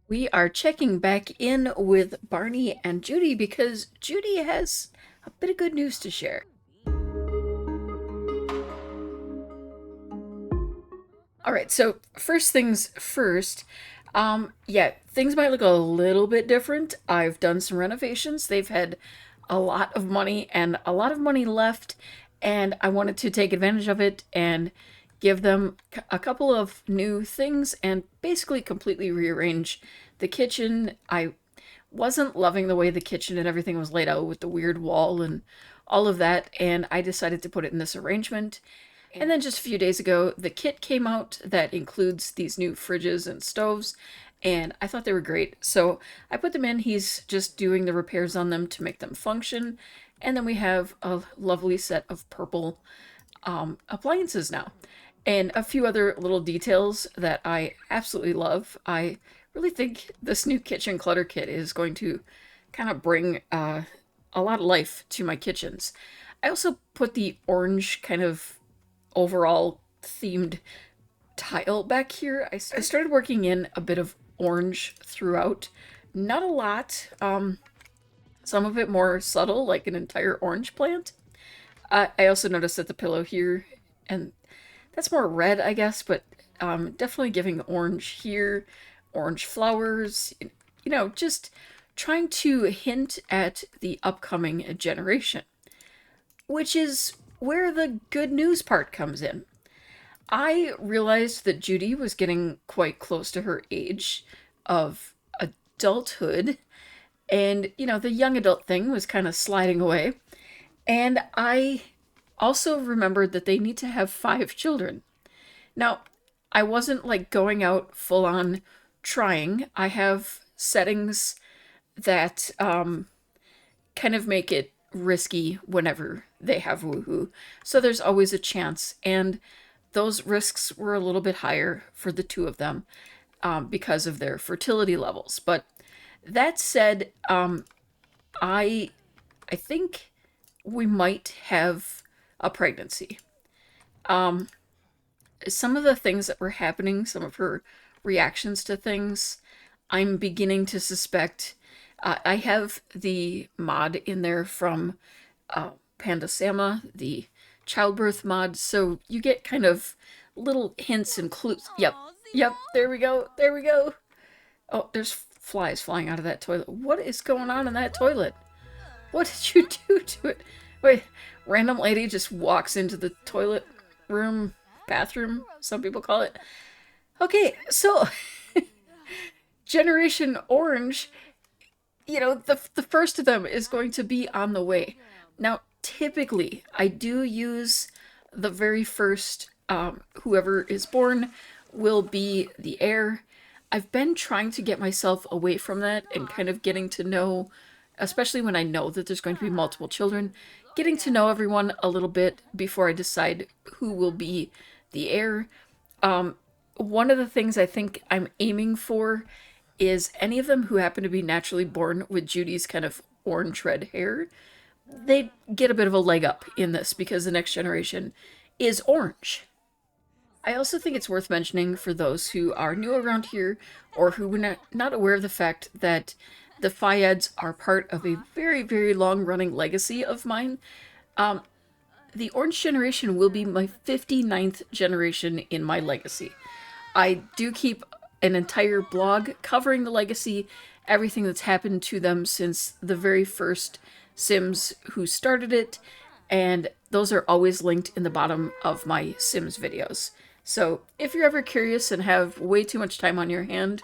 We are checking back in with Barney and Judy because Judy has a bit of good news to share. All right, so first things first. Yeah, things might look a little bit different. I've done some renovations. They've had a lot of money and a lot of money left, and I wanted to take advantage of it and give them a couple of new things and basically completely rearrange the kitchen. I wasn't loving the way the kitchen and everything was laid out with the weird wall and all of that, and I decided to put it in this arrangement. And then just a few days ago, the kit came out that includes these new fridges and stoves, and I thought they were great. So I put them in. He's just doing the repairs on them to make them function. And then we have a lovely set of purple appliances now. And a few other little details that I absolutely love. I really think this new kitchen clutter kit is going to kind of bring a lot of life to my kitchens. I also put the orange kind of overall themed tile back here. I started working in a bit of orange throughout. Not a lot. Some of it more subtle, like an entire orange plant. I also noticed that the pillow here, and that's more red, I guess, but definitely giving orange here, orange flowers, just trying to hint at the upcoming generation, which is where the good news part comes in. I realized that Judy was getting quite close to her age of adulthood, and, the young adult thing was kind of sliding away. And I also remembered that they need to have 5 children. Now, I wasn't like going out full on trying. I have settings that kind of make it risky whenever they have woohoo. So there's always a chance. And those risks were a little bit higher for the two of them because of their fertility levels. But that said, I I think we might have a pregnancy. Um, some of the things that were happening, some of her reactions to things, I'm beginning to suspect. I have the mod in there from Panda Sama, the childbirth mod, so you get kind of little hints and clues. Yep, yep, there we go, there we go. Oh, there's flies flying out of that toilet. What is going on in that toilet? What did you do to it? Wait, random lady just walks into the toilet room, bathroom, some people call it. Okay, so Generation Orange, the first of them is going to be on the way. Now, typically, I do use the very first, whoever is born will be the heir. I've been trying to get myself away from that and kind of getting to know, especially when I know that there's going to be multiple children, getting to know everyone a little bit before I decide who will be the heir. One of the things I think I'm aiming for is any of them who happen to be naturally born with Judy's kind of orange red hair, they get a bit of a leg up in this because the next generation is orange. I also think it's worth mentioning for those who are new around here or who were not aware of the fact that the Fayeds are part of a very, very long running legacy of mine. Um, the Orange generation will be my 59th generation in my legacy. I do keep an entire blog covering the legacy, everything that's happened to them since the very first Sims who started it, and those are always linked in the bottom of my Sims videos. So if you're ever curious and have way too much time on your hand,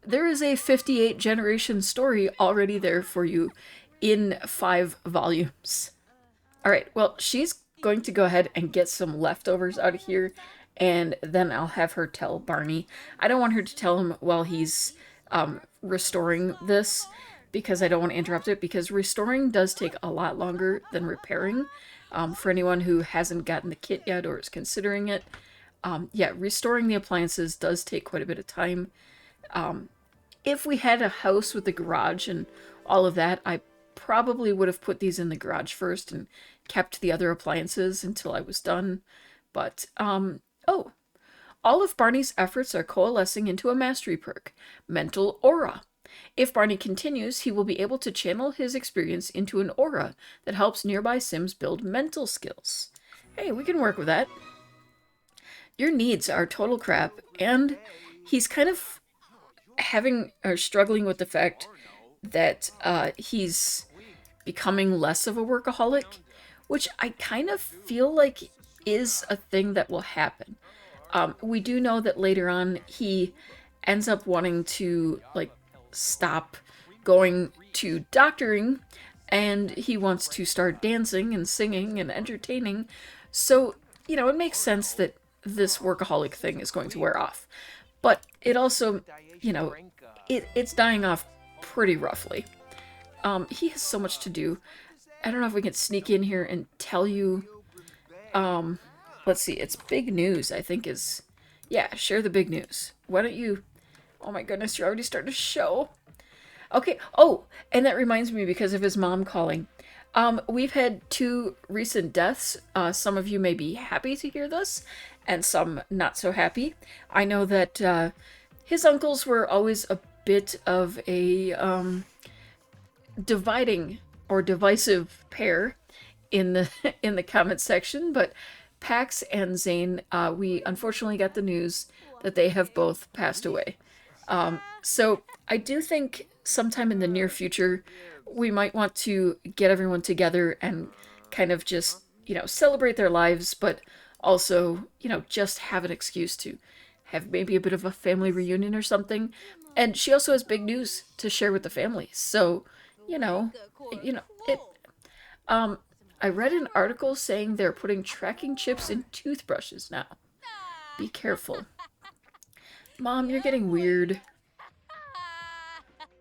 there is a 58 generation story already there for you in 5 volumes. All right, well, she's going to go ahead and get some leftovers out of here, and then I'll have her tell Barney. I don't want her to tell him while he's restoring this because I don't want to interrupt it, because restoring does take a lot longer than repairing. For anyone who hasn't gotten the kit yet or is considering it, yeah, restoring the appliances does take quite a bit of time. If we had a house with a garage and all of that, I probably would have put these in the garage first and kept the other appliances until I was done. But, oh, All of Barney's efforts are coalescing into a mastery perk, Mental Aura. If Barney continues, he will be able to channel his experience into an aura that helps nearby Sims build mental skills. Hey, we can work with that. Your needs are total crap, and he's kind of having or struggling with the fact that he's becoming less of a workaholic, which I kind of feel like is a thing that will happen. We do know that later on he ends up wanting to like stop going to doctoring, and he wants to start dancing and singing and entertaining. So, it makes sense that this workaholic thing is going to wear off. But it also, it's dying off pretty roughly. He has so much to do. I don't know if we can sneak in here and tell you. Let's see, it's big news, I think is. Yeah, share the big news. Why don't you. Oh my goodness, you're already starting to show. Okay, oh, and that reminds me because of his mom calling. We've had 2 recent deaths. Some of you may be happy to hear this, and some not so happy. I know that his uncles were always a bit of a dividing or divisive pair in the in the comment section, but Pax and Zane, we unfortunately got the news that they have both passed away. So I do think sometime in the near future we might want to get everyone together and kind of just celebrate their lives, but also just have an excuse to have maybe a bit of a family reunion or something. And she also has big news to share with the family. So it. I read an article saying they're putting tracking chips in toothbrushes now. Be careful. Mom, you're getting weird.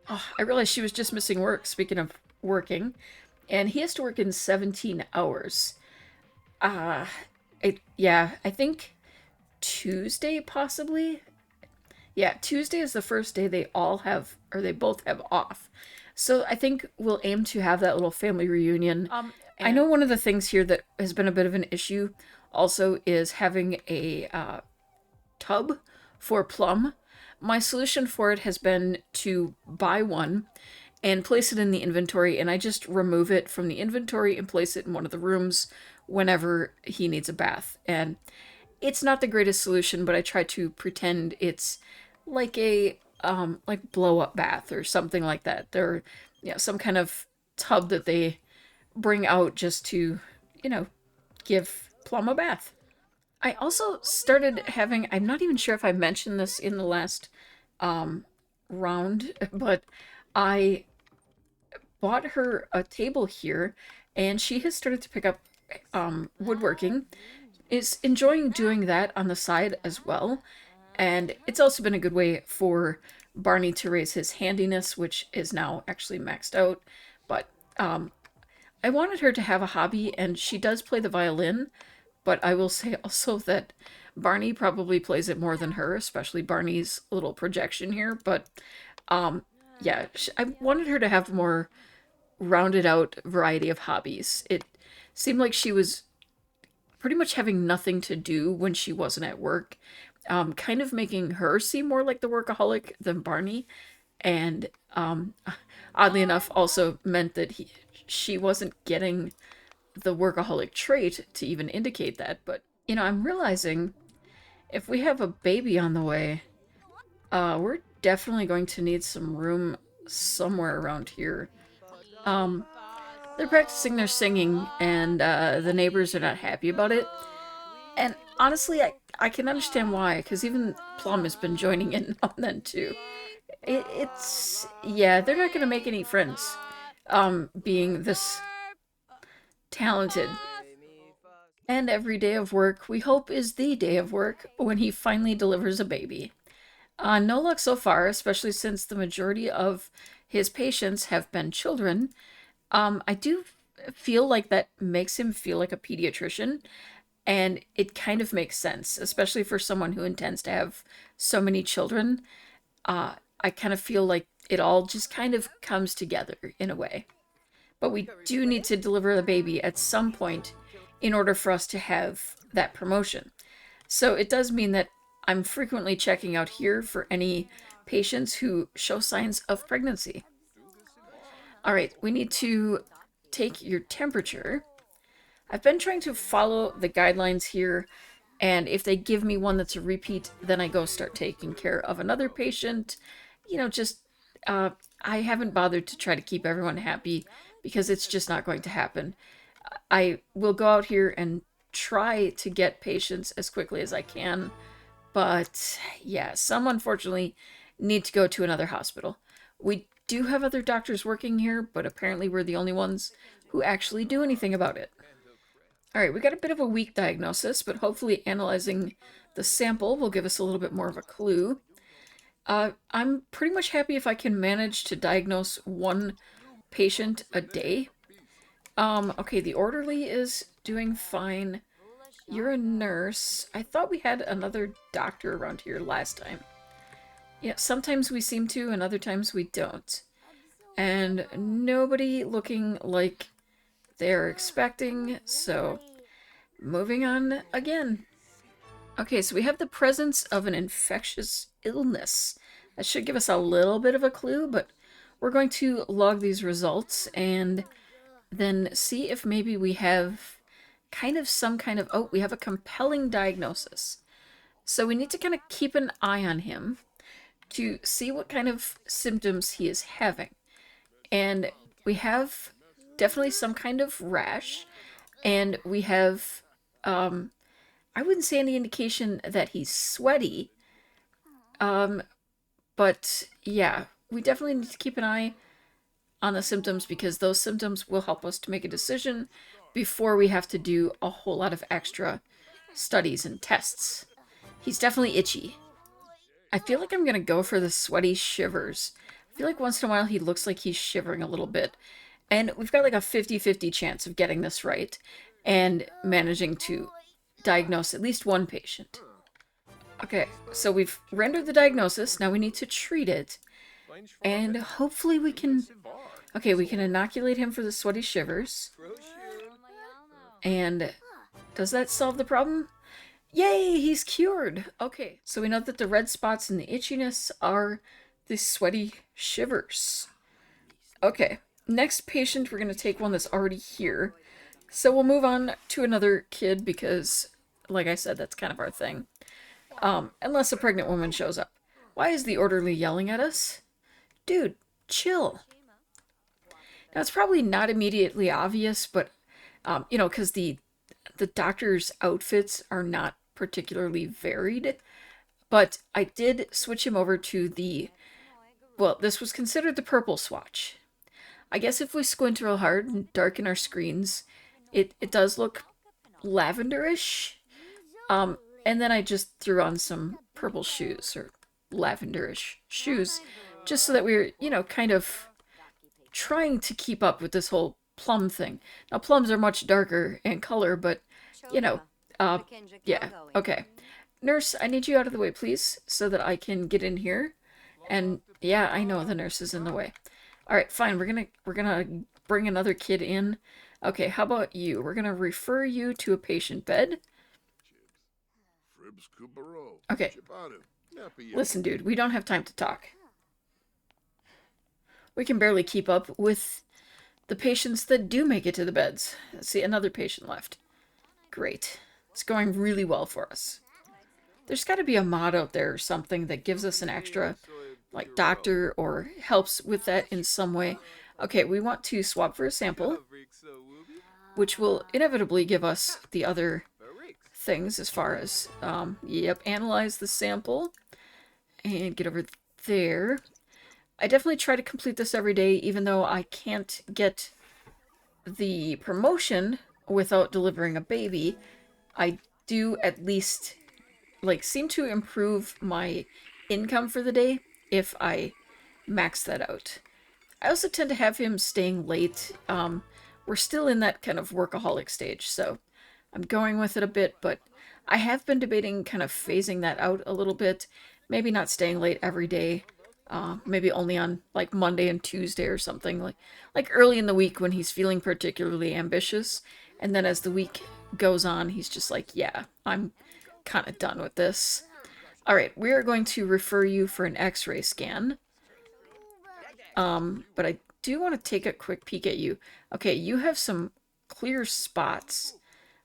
Oh, I realized she was just missing work, speaking of working. And he has to work in 17 hours. Yeah, I think Tuesday, possibly? Yeah, Tuesday is the first day they all have, or they both have off. So I think we'll aim to have that little family reunion. I know one of the things here that has been a bit of an issue also is having a tub for Plum. My solution for it has been to buy one and place it in the inventory, and I just remove it from the inventory and place it in one of the rooms whenever he needs a bath. And it's not the greatest solution, but I try to pretend it's like a like blow up bath or something like that. They're some kind of tub that they bring out just to give Plum a bath. I also started having, I'm not even sure if I mentioned this in the last round, but I bought her a table here, and she has started to pick up woodworking. Is enjoying doing that on the side as well. And it's also been a good way for Barney to raise his handiness, which is now actually maxed out. But I wanted her to have a hobby, and she does play the violin. But I will say also that Barney probably plays it more than her, especially Barney's little projection here. But yeah, I wanted her to have more rounded out variety of hobbies. It seemed like she was pretty much having nothing to do when she wasn't at work, kind of making her seem more like the workaholic than Barney. And oddly enough, also meant that she wasn't getting the workaholic trait to even indicate that. But, I'm realizing if we have a baby on the way, we're definitely going to need some room somewhere around here. They're practicing their singing, and the neighbors are not happy about it. And honestly, I can understand why, because even Plum has been joining in on them too. Yeah, they're not going to make any friends, being this talented. And every day of work, we hope, is the day of work when he finally delivers a baby. No luck so far, especially since the majority of his patients have been children. I do feel like that makes him feel like a pediatrician, and it kind of makes sense, especially for someone who intends to have so many children. I kind of feel like it all just kind of comes together in a way. But we do need to deliver the baby at some point in order for us to have that promotion. So it does mean that I'm frequently checking out here for any patients who show signs of pregnancy. All right, we need to take your temperature. I've been trying to follow the guidelines here, and if they give me one that's a repeat, then I go start taking care of another patient. You know, just uh, I haven't bothered to try to keep everyone happy because it's just not going to happen. I will go out here and try to get patients as quickly as I can, but yeah, some unfortunately need to go to another hospital. We do have other doctors working here, but apparently we're the only ones who actually do anything about it. All right, we got a bit of a weak diagnosis, but hopefully analyzing the sample will give us a little bit more of a clue. I'm pretty much happy if I can manage to diagnose one patient a day. Okay, the orderly is doing fine. You're a nurse. I thought we had another doctor around here last time. Yeah, sometimes we seem to, and other times we don't. And nobody looking like they're expecting, so moving on again. Okay, so we have the presence of an infectious illness. That should give us a little bit of a clue, but we're going to log these results and then see if maybe we have some kind of, oh, we have a compelling diagnosis. So we need to kind of keep an eye on him to see what kind of symptoms he is having. And we have definitely some kind of rash, and we have, I wouldn't say any indication that he's sweaty, but yeah, we definitely need to keep an eye on the symptoms because those symptoms will help us to make a decision before we have to do a whole lot of extra studies and tests. He's definitely itchy. I feel like I'm going to go for the sweaty shivers. I feel like once in a while he looks like he's shivering a little bit. And we've got like a 50-50 chance of getting this right and managing to diagnose at least one patient. Okay, so we've rendered the diagnosis. Now we need to treat it. And hopefully we can... Okay, we can inoculate him for the sweaty shivers. And does that solve the problem? Yay, he's cured. Okay, so we know that the red spots and the itchiness are the sweaty shivers. Okay, next patient, we're going to take one that's already here. So we'll move on to another kid because, like I said, that's kind of our thing. Unless a pregnant woman shows up. Why is the orderly yelling at us? Dude, chill. Now, it's probably not immediately obvious, but, you know, because the doctor's outfits are not particularly varied. But I did switch him over to the, well, this was considered the purple swatch. I guess if we squint real hard and darken our screens, it does look lavenderish. And then I just threw on some purple shoes, or lavenderish shoes, just so that we were, you know, kind of trying to keep up with this whole plum thing. Now, plums are much darker in color, but, you know, yeah, okay. Nurse, I need you out of the way, please, so that I can get in here. And, yeah, I know the nurse is in the way. All right, fine, we're gonna bring another kid in. Okay, how about you? We're gonna refer you to a patient bed. Okay. Listen, dude, we don't have time to talk. We can barely keep up with the patients that do make it to the beds. Let's see, another patient left. Great. It's going really well for us. There's got to be a mod out there or something that gives us an extra, like, doctor or helps with that in some way. Okay, we want to swap for a sample, which will inevitably give us the other things as far as, yep, analyze the sample and get over there. I definitely try to complete this every day, even though I can't get the promotion without delivering a baby. I do at least, like, seem to improve my income for the day if I max that out. I also tend to have him staying late. We're still in that kind of workaholic stage, so I'm going with it a bit, but I have been debating kind of phasing that out a little bit. Maybe not staying late every day. Maybe only on like Monday and Tuesday or something, like early in the week when he's feeling particularly ambitious, and then as the week goes on, he's just like, yeah, I'm kind of done with this. All right, we are going to refer you for an x-ray scan. But I do want to take a quick peek at you. Okay, you have some clear spots.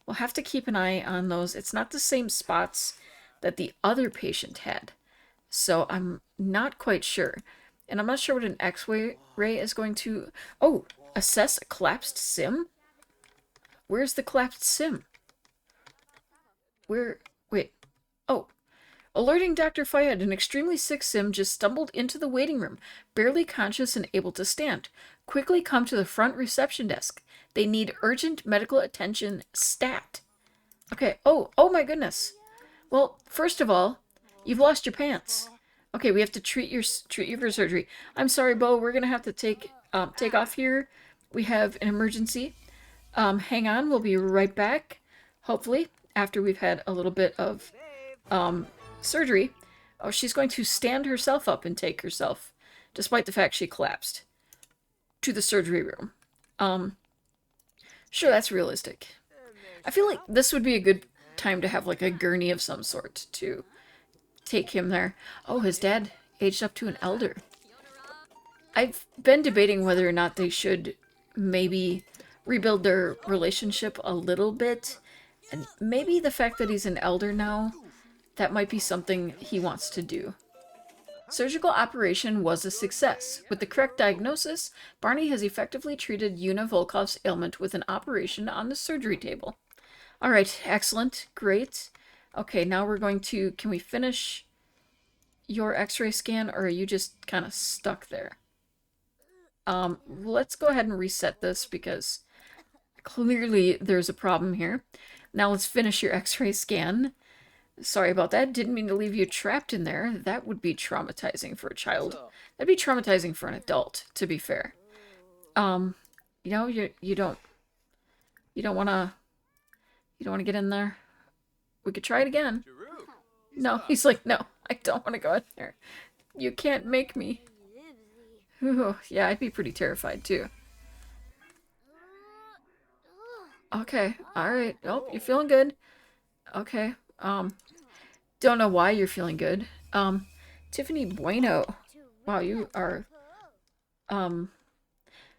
We'll have to keep an eye on those. It's not the same spots that the other patient had. So I'm not quite sure. And I'm not sure what an X-ray is going to... Oh, assess a collapsed sim? Where's the collapsed sim? Where... Wait. Oh. Alerting Dr. Fayed, an extremely sick sim just stumbled into the waiting room, barely conscious and able to stand. Quickly come to the front reception desk. They need urgent medical attention stat. Okay. Oh my goodness. Well, first of all, you've lost your pants. Okay, we have to treat you for surgery. I'm sorry, Bo. We're gonna have to take off here. We have an emergency. Hang on. We'll be right back. Hopefully, after we've had a little bit of surgery. Oh, she's going to stand herself up and take herself, despite the fact she collapsed, to the surgery room. Sure, that's realistic. I feel like this would be a good time to have like a gurney of some sort to take him there. Oh, his dad aged up to an elder. I've been debating whether or not they should maybe rebuild their relationship a little bit. And maybe the fact that he's an elder now, that might be something he wants to do. Surgical operation was a success. With the correct diagnosis, Barney has effectively treated Yuna Volkov's ailment with an operation on the surgery table. Alright, excellent. Great. Okay, now we're going to... Can we finish your x-ray scan, or are you just kind of stuck there? Let's go ahead and reset this, because clearly there's a problem here. Now let's finish your x-ray scan. Sorry about that. Didn't mean to leave you trapped in there. That would be traumatizing for a child. That'd be traumatizing for an adult, to be fair. You know, you don't want to get in there. We could try it again. No, he's like, no, I don't want to go in there. You can't make me. Ooh, yeah, I'd be pretty terrified too. Okay, alright. Oh, you're feeling good. Okay, don't know why you're feeling good. Tiffany Bueno. Wow, you are,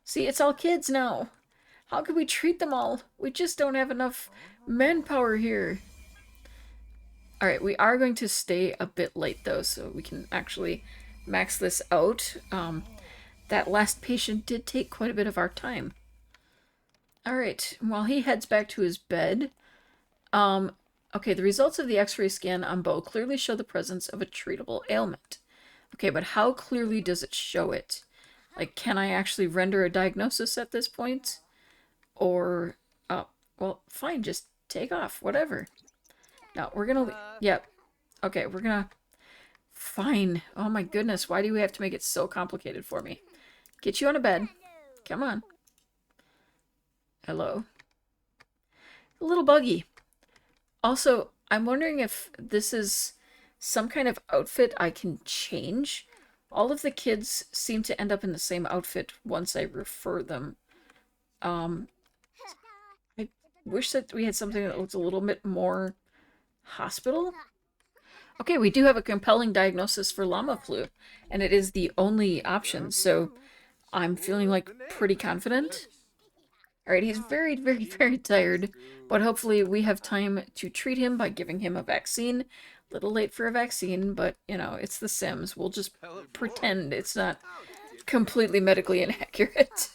see, it's all kids now. How could we treat them all? We just don't have enough manpower here. Alright, we are going to stay a bit late though, so we can actually max this out. That last patient did take quite a bit of our time. Alright, while he heads back to his bed, okay, the results of the x-ray scan on Bo clearly show the presence of a treatable ailment. Okay, but how clearly does it show it? Like, can I actually render a diagnosis at this point? Or, well, fine, just take off, whatever. No, we're gonna, yep. Okay, we're gonna, fine. Oh my goodness, why do we have to make it so complicated for me? Get you on a bed. Come on. Hello. A little buggy. Also, I'm wondering if this is some kind of outfit I can change. All of the kids seem to end up in the same outfit once I refer them. I wish that we had something that looked a little bit more hospital. Okay, we do have a compelling diagnosis for llama flu, and it is the only option, so I'm feeling like pretty confident. Alright, he's very, very, very tired, but hopefully we have time to treat him by giving him a vaccine. A little late for a vaccine, but, you know, it's The Sims. We'll just pretend it's not completely medically inaccurate.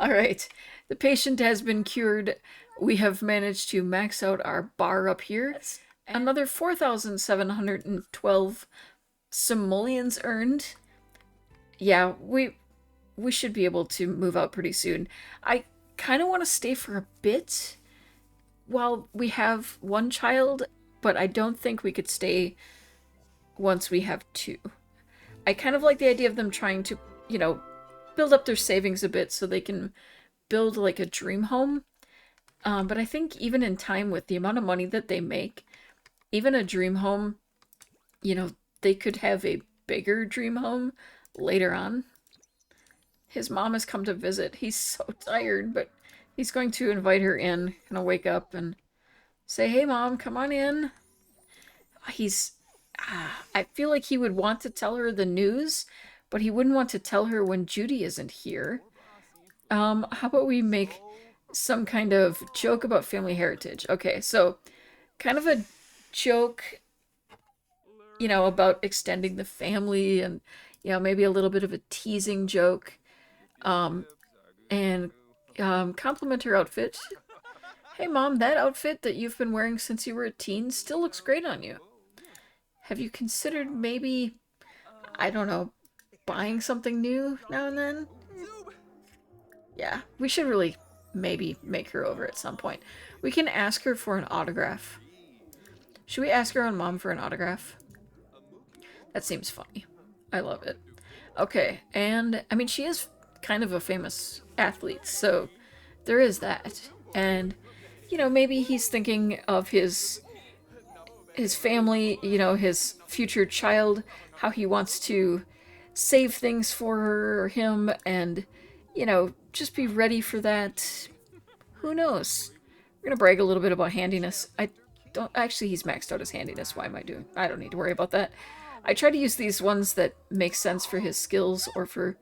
Alright, the patient has been cured. We have managed to max out our bar up here. Another 4,712 simoleons earned. Yeah, we should be able to move out pretty soon. I kind of want to stay for a bit while we have one child, but I don't think we could stay once we have two. I kind of like the idea of them trying to, you know, build up their savings a bit so they can build like a dream home. But I think even in time, with the amount of money that they make, even a dream home, you know, they could have a bigger dream home later on. His mom has come to visit. He's so tired, but he's going to invite her in, gonna wake up and say, hey mom, come on in. He's I feel like he would want to tell her the news, but he wouldn't want to tell her when Judy isn't here. How about we make some kind of joke about family heritage? Okay, so kind of a joke, about extending the family and, maybe a little bit of a teasing joke. Um, and compliment her outfit. Hey, Mom, that outfit that you've been wearing since you were a teen still looks great on you. Have you considered maybe, I don't know, buying something new now and then? Yeah, we should really maybe make her over at some point. We can ask her for an autograph. Should we ask her on Mom for an autograph? That seems funny. I love it. Okay, and I mean, she is kind of a famous athlete, so there is that. And, maybe he's thinking of his family, his future child, how he wants to save things for her or him, and, just be ready for that. Who knows? We're gonna brag a little bit about handiness. I don't actually. He's maxed out his handiness. Why am I doing? I don't need to worry about that. I try to use these ones that make sense for his skills or for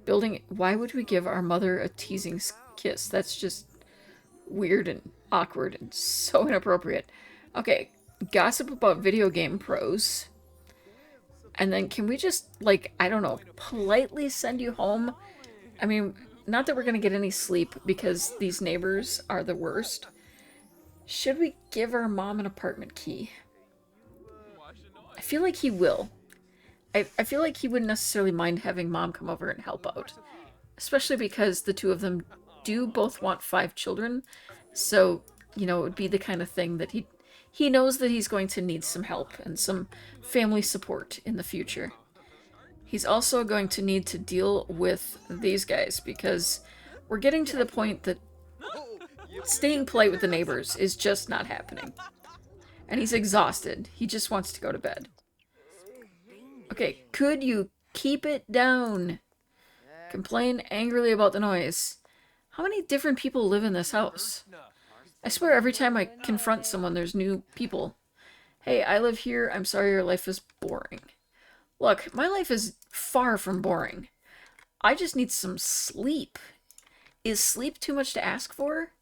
building. Why would we give our mother a teasing kiss? That's just weird and awkward and so inappropriate. Okay, gossip about video game pros. And then can we just, like, I don't know, politely send you home? I mean, not that we're going to get any sleep because these neighbors are the worst. Should we give our mom an apartment key? I feel like he will. I feel like he wouldn't necessarily mind having Mom come over and help out. Especially because the two of them do both want 5 children. So, it would be the kind of thing that he knows that he's going to need some help and some family support in the future. He's also going to need to deal with these guys because we're getting to the point that staying polite with the neighbors is just not happening. And he's exhausted. He just wants to go to bed. Okay, could you keep it down? Complain angrily about the noise. How many different people live in this house? I swear every time I confront someone, there's new people. Hey, I live here. I'm sorry your life is boring. Look, my life is far from boring. I just need some sleep. Is sleep too much to ask for?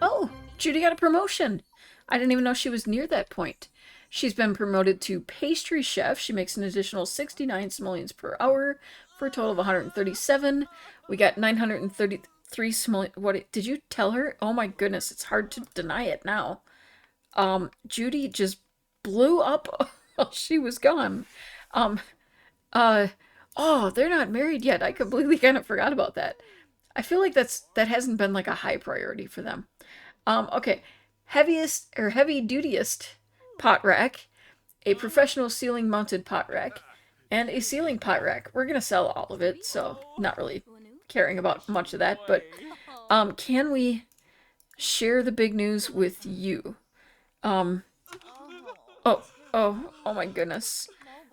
Oh, Judy got a promotion. I didn't even know she was near that point. She's been promoted to pastry chef. She makes an additional 69 simoleons per hour for a total of 137. We got 933 simoleons. What did you tell her? Oh my goodness, it's hard to deny it now. Judy just blew up while she was gone. Um, oh, they're not married yet. I completely kind of forgot about that. I feel like that hasn't been like a high priority for them. Okay. Heaviest or heavy dutyest pot rack, a professional ceiling mounted pot rack, and a ceiling pot rack. We're gonna sell all of it, so not really caring about much of that, but can we share the big news with you? Um oh my goodness.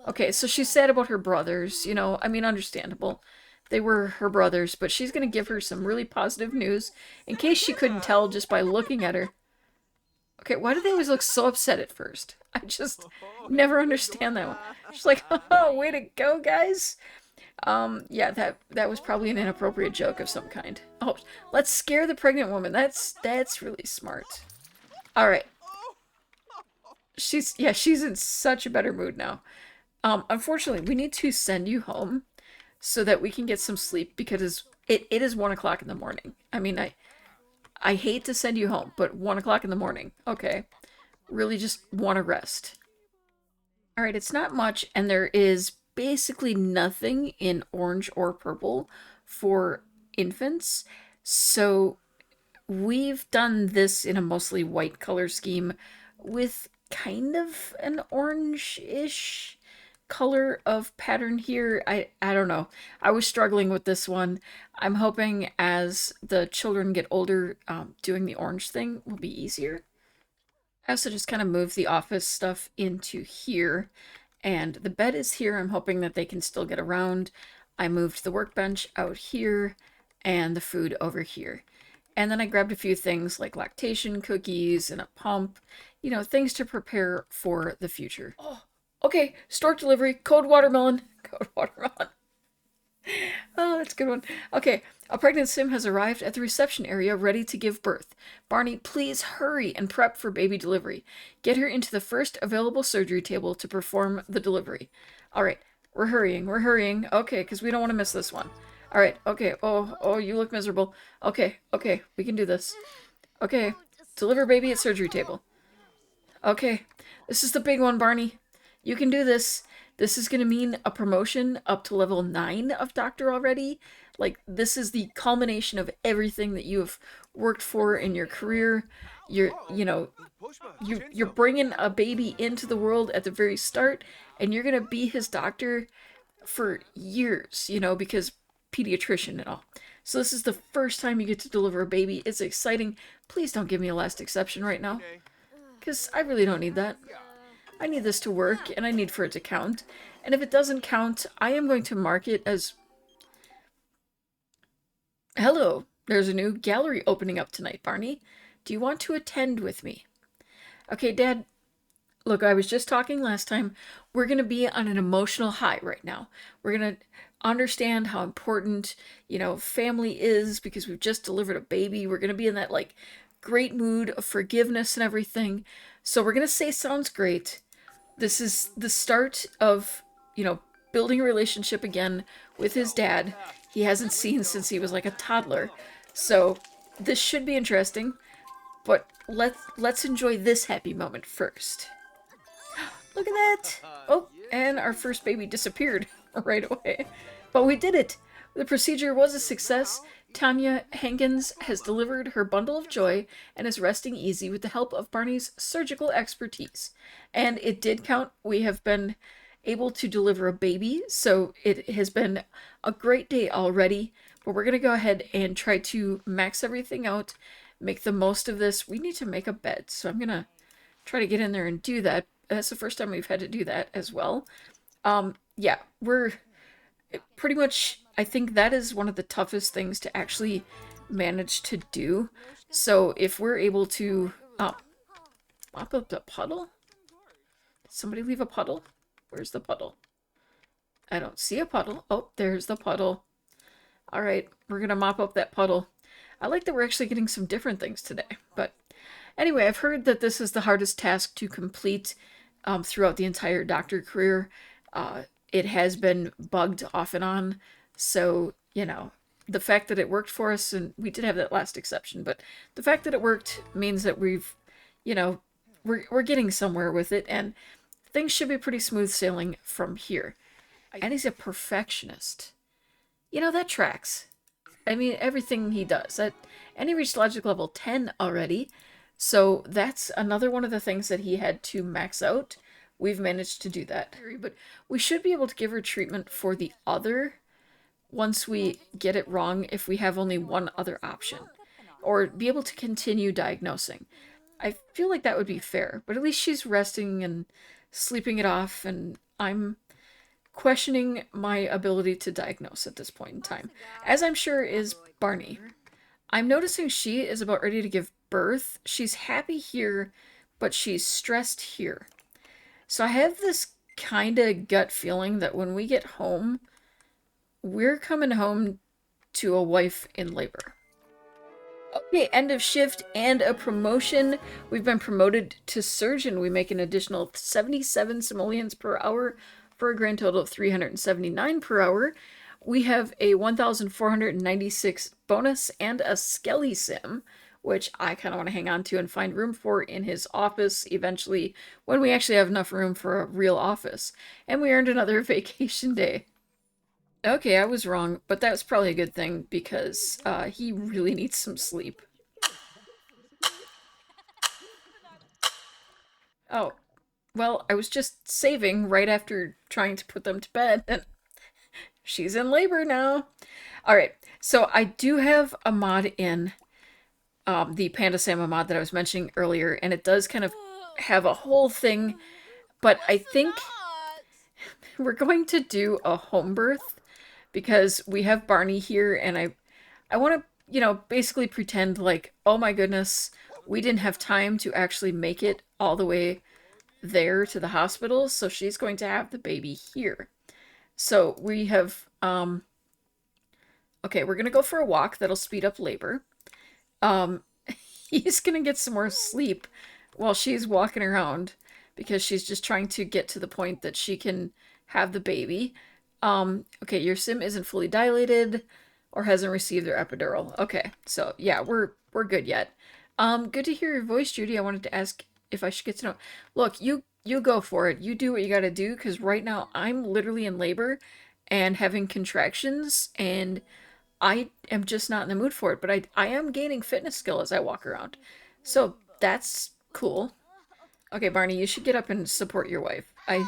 Okay, so she's sad about her brothers, I mean, understandable. They were her brothers, but she's gonna give her some really positive news in case she couldn't tell just by looking at her. Okay, why do they always look so upset at first? I just never understand that one. She's like, oh, way to go, guys. Yeah, that was probably an inappropriate joke of some kind. Oh, let's scare the pregnant woman. That's really smart. All right. She's in such a better mood now. Unfortunately, we need to send you home so that we can get some sleep because it is 1 o'clock in the morning. I mean, I hate to send you home, but 1 o'clock in the morning. Okay. Really just want to rest. All right, it's not much, and there is basically nothing in orange or purple for infants. So we've done this in a mostly white color scheme with kind of an orange-ish color of pattern here. I don't know. I was struggling with this one. I'm hoping as the children get older, doing the orange thing will be easier. I also just kind of moved the office stuff into here, and the bed is here. I'm hoping that they can still get around. I moved the workbench out here and the food over here. And then I grabbed a few things like lactation cookies and a pump, things to prepare for the future. Okay, stork delivery, code watermelon. Code watermelon. Oh, that's a good one. Okay, a pregnant sim has arrived at the reception area ready to give birth. Barney, please hurry and prep for baby delivery. Get her into the first available surgery table to perform the delivery. All right, we're hurrying. We're hurrying. Okay, because we don't want to miss this one. All right, okay. Oh, you look miserable. Okay, okay, we can do this. Okay, deliver baby at surgery table. Okay, this is the big one, Barney. You can do this. This is going to mean a promotion up to level 9 of Doctor already. Like, this is the culmination of everything that you have worked for in your career. You're bringing a baby into the world at the very start, and you're going to be his doctor for years, because pediatrician and all. So this is the first time you get to deliver a baby. It's exciting. Please don't give me a last exception right now, because I really don't need that. I need this to work, and I need for it to count. And if it doesn't count, I am going to mark it as... Hello, there's a new gallery opening up tonight, Barney. Do you want to attend with me? Okay, Dad, look, I was just talking last time. We're going to be on an emotional high right now. We're going to understand how important, family is because we've just delivered a baby. We're going to be in that, great mood of forgiveness and everything. So we're going to say sounds great. This is the start of, building a relationship again with his dad. He hasn't seen since he was like a toddler. So this should be interesting. But let's enjoy this happy moment first. Look at that! Oh, and our first baby disappeared right away. But we did it! The procedure was a success. Tanya Hankins has delivered her bundle of joy and is resting easy with the help of Barney's surgical expertise. And it did count. We have been able to deliver a baby, so it has been a great day already. But we're going to go ahead and try to max everything out, make the most of this. We need to make a bed, so I'm going to try to get in there and do that. That's the first time we've had to do that as well. Yeah, we're pretty much, I think that is one of the toughest things to actually manage to do. So if we're able to mop up the puddle? Did somebody leave a puddle? Where's the puddle? I don't see a puddle. Oh, there's the puddle. All right, we're going to mop up that puddle. I like that we're actually getting some different things today. But anyway, I've heard that this is the hardest task to complete throughout the entire doctor career. It has been bugged off and on. So, the fact that it worked for us, and we did have that last exception, but the fact that it worked means that we've, we're getting somewhere with it, and things should be pretty smooth sailing from here. And he's a perfectionist. That tracks. I mean, everything he does. And he reached logic level 10 already. So that's another one of the things that he had to max out. We've managed to do that. But we should be able to give her treatment for the other once we get it wrong if we have only one other option. Or be able to continue diagnosing. I feel like that would be fair. But at least she's resting and sleeping it off. And I'm questioning my ability to diagnose at this point in time. As I'm sure is Barney. I'm noticing she is about ready to give birth. She's happy here, but she's stressed here. So I have this kind of gut feeling that when we get home, we're coming home to a wife in labor. Okay, end of shift and a promotion. We've been promoted to surgeon. We make an additional 77 simoleons per hour for a grand total of 379 per hour. We have a 1,496 bonus and a skelly sim, which I kind of want to hang on to and find room for in his office eventually when we actually have enough room for a real office. And we earned another vacation day. Okay, I was wrong, but that's probably a good thing because he really needs some sleep. Oh, well, I was just saving right after trying to put them to bed, and she's in labor now. All right, so I do have a mod in the Panda Sama mod that I was mentioning earlier, and it does kind of have a whole thing, but I think we're going to do a home birth because we have Barney here, and I want to, basically pretend like, oh my goodness, we didn't have time to actually make it all the way there to the hospital, so she's going to have the baby here. So we have, okay, we're gonna go for a walk. That'll speed up labor. Um, he's gonna get some more sleep while she's walking around because she's just trying to get to the point that she can have the baby. Okay, your sim isn't fully dilated or hasn't received their epidural. Okay, so yeah, we're good yet. Good to hear your voice, Judy. I wanted to ask if I should get to know. Look, you go for it. You do what you got to do because right now I'm literally in labor and having contractions and I am just not in the mood for it, but I am gaining fitness skill as I walk around. So that's cool. Okay, Barney, you should get up and support your wife. I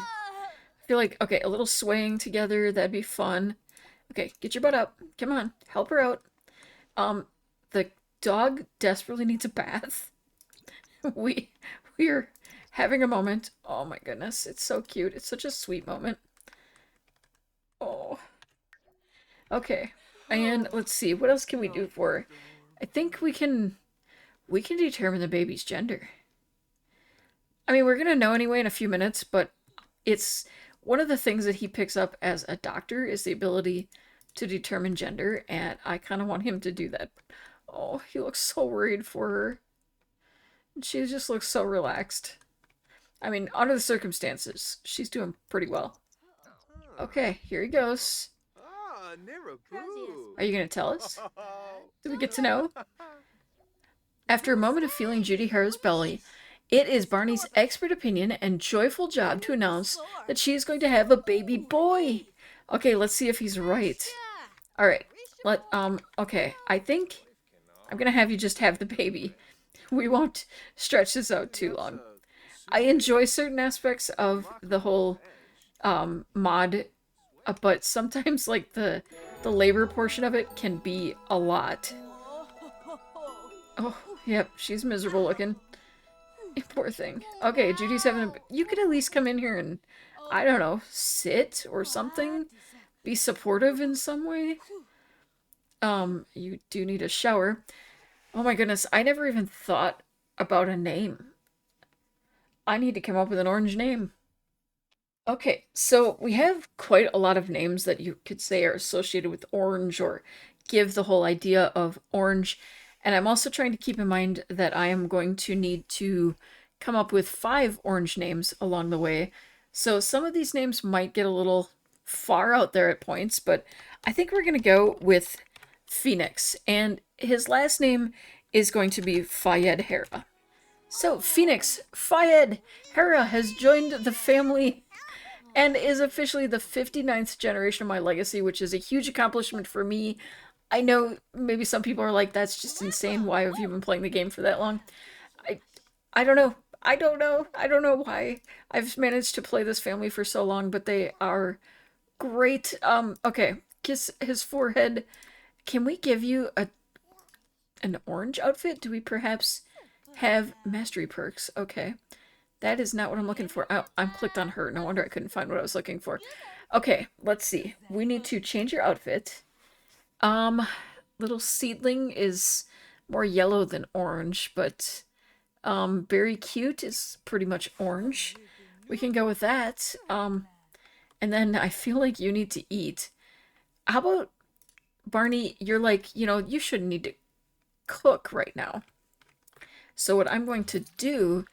feel like, okay, a little swaying together, that'd be fun. Okay, get your butt up. Come on, help her out. The dog desperately needs a bath. We we're having a moment. Oh my goodness, it's so cute. It's such a sweet moment. Oh, okay. And let's see, what else can we do for her? I think we can determine the baby's gender. I mean, we're gonna know anyway in a few minutes, but it's one of the things that he picks up as a doctor is the ability to determine gender, and I kind of want him to do that. Oh, he looks so worried for her. She just looks so relaxed. I mean, under the circumstances, she's doing pretty well. Okay, here he goes. Are you gonna tell us? Do we get to know? After a moment of feeling Judy Harrow's belly, it is Barney's expert opinion and joyful job to announce that she is going to have a baby boy. Okay, let's see if he's right. All right. Okay. I think I'm going to have you just have the baby. We won't stretch this out too long. I enjoy certain aspects of the whole mod, but sometimes like the labor portion of it can be a lot. Oh, yep, she's miserable looking. Poor thing. Okay, Judy's having a... You could at least come in here and, I don't know, sit or something? Be supportive in some way? You do need a shower. Oh my goodness, I never even thought about a name. I need to come up with an orange name. Okay, so we have quite a lot of names that you could say are associated with orange or give the whole idea of orange. And I'm also trying to keep in mind that I am going to need to come up with 5 orange names along the way. So some of these names might get a little far out there at points, but I think we're going to go with Phoenix. And his last name is going to be Fayed Hera. So Phoenix Fayed Hera has joined the family and is officially the 59th generation of my legacy, which is a huge accomplishment for me. I know maybe some people are like, that's just insane. Why have you been playing the game for that long? I I don't know. I don't know. I don't know why I've managed to play this family for so long, but they are great. Okay. Kiss his forehead. Can we give you an orange outfit? Do we perhaps have mastery perks? Okay. That is not what I'm looking for. I'm clicked on her. No wonder I couldn't find what I was looking for. Okay, let's see. We need to change your outfit. Um, Little seedling is more yellow than orange, but very cute is pretty much orange. We can go with that. And then I feel like you need to eat. How about Barney? You're like, you shouldn't need to cook right now. So what I'm going to do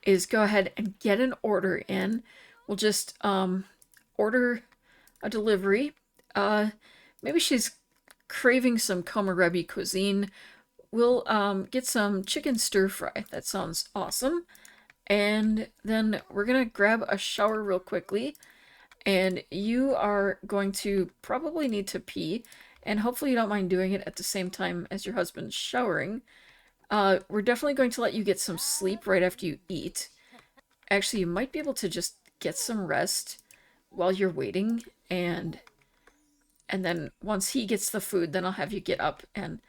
is go ahead and get an order in. We'll just order a delivery. Maybe she's craving some komarebi cuisine. We'll get some chicken stir fry. That sounds awesome. And then we're gonna grab a shower real quickly. And you are going to probably need to pee. And hopefully you don't mind doing it at the same time as your husband's showering. We're definitely going to let you get some sleep right after you eat. Actually, you might be able to just get some rest while you're waiting, and then once he gets the food, then I'll have you get up and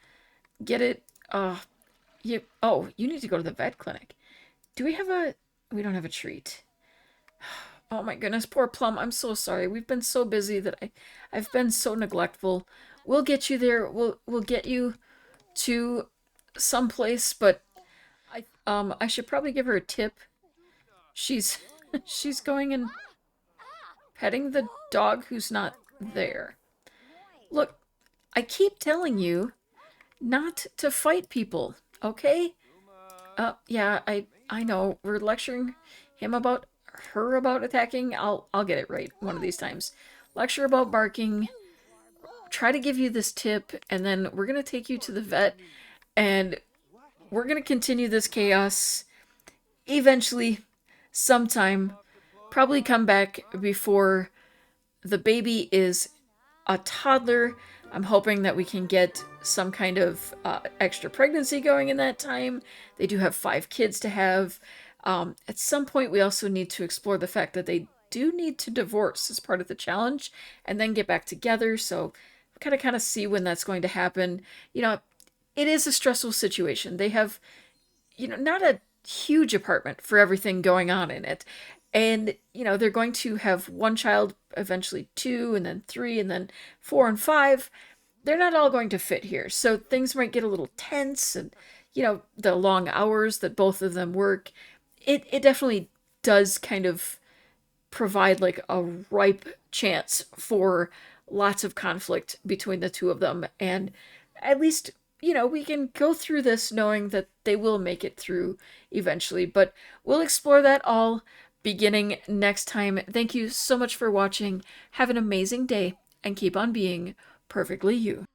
get it. You need to go to the vet clinic. Do we have a... We don't have a treat. Oh my goodness, poor Plum. I'm so sorry. We've been so busy that I've been so neglectful. We'll get you there. We'll get you to someplace, but I should probably give her a tip. She's She's going and petting the dog who's not there. Look, I keep telling you not to fight people, okay? Yeah, I know. We're lecturing him about her about attacking. I'll get it right one of these times. Lecture about barking, try to give you this tip, and then we're going to take you to the vet, and we're going to continue this chaos eventually, sometime, probably come back before the baby is a toddler. I'm hoping that we can get some kind of extra pregnancy going in that time. They do have 5 kids to have. At some point, we also need to explore the fact that they do need to divorce as part of the challenge and then get back together. So, we kind of see when that's going to happen. You know, it is a stressful situation. They have, not a huge apartment for everything going on in it. And, they're going to have one child, eventually two, and then three, and then four and five. They're not all going to fit here. So things might get a little tense, and, the long hours that both of them work. It definitely does kind of provide like a ripe chance for lots of conflict between the two of them. And at least, we can go through this knowing that they will make it through eventually. But we'll explore that all beginning next time. Thank you so much for watching. Have an amazing day and keep on being perfectly you.